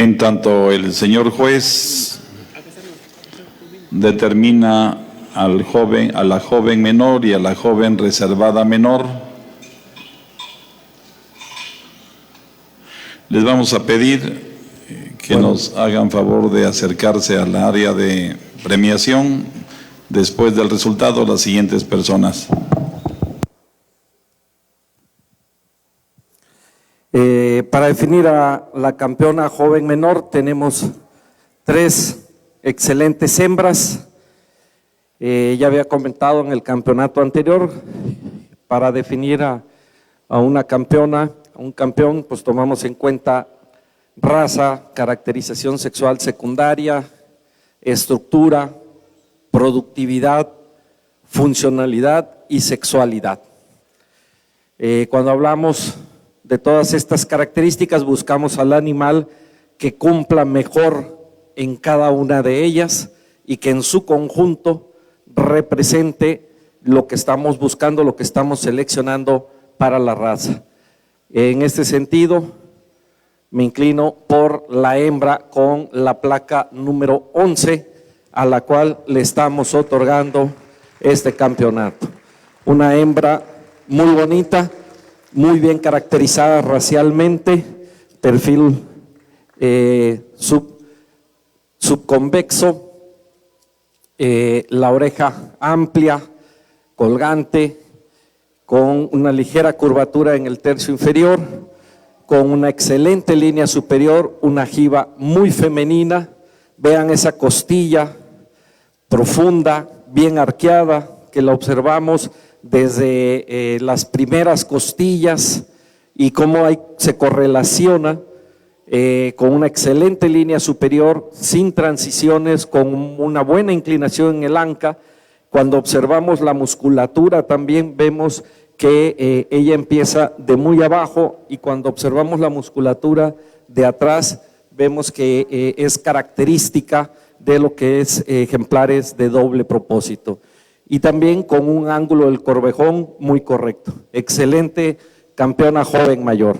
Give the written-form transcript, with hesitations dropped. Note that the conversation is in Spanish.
En tanto el señor juez determina al joven, a la joven menor y a la joven reservada menor, les vamos a pedir que nos hagan favor de acercarse al área de premiación después del resultado las siguientes personas. Para definir a la campeona joven menor tenemos 3 excelentes hembras. Ya había comentado en el campeonato anterior, para definir a una campeona, a un campeón, pues tomamos en cuenta raza, caracterización sexual secundaria, estructura, productividad, funcionalidad y sexualidad. Cuando hablamos de todas estas características, buscamos al animal que cumpla mejor en cada una de ellas y que en su conjunto represente lo que estamos buscando, lo que estamos seleccionando para la raza. En este sentido, me inclino por la hembra con la placa número 11, a la cual le estamos otorgando este campeonato. Una hembra muy bonita, muy bien caracterizada racialmente, perfil subconvexo, la oreja amplia, colgante, con una ligera curvatura en el tercio inferior, con una excelente línea superior, una jiba muy femenina. Vean esa costilla profunda, bien arqueada, que la observamos desde las primeras costillas y cómo se correlaciona con una excelente línea superior, sin transiciones, con una buena inclinación en el anca. Cuando observamos la musculatura también vemos que ella empieza de muy abajo, y cuando observamos la musculatura de atrás vemos que es característica de lo que es ejemplares de doble propósito, y también con un ángulo del corvejón muy correcto. Excelente campeona joven menor.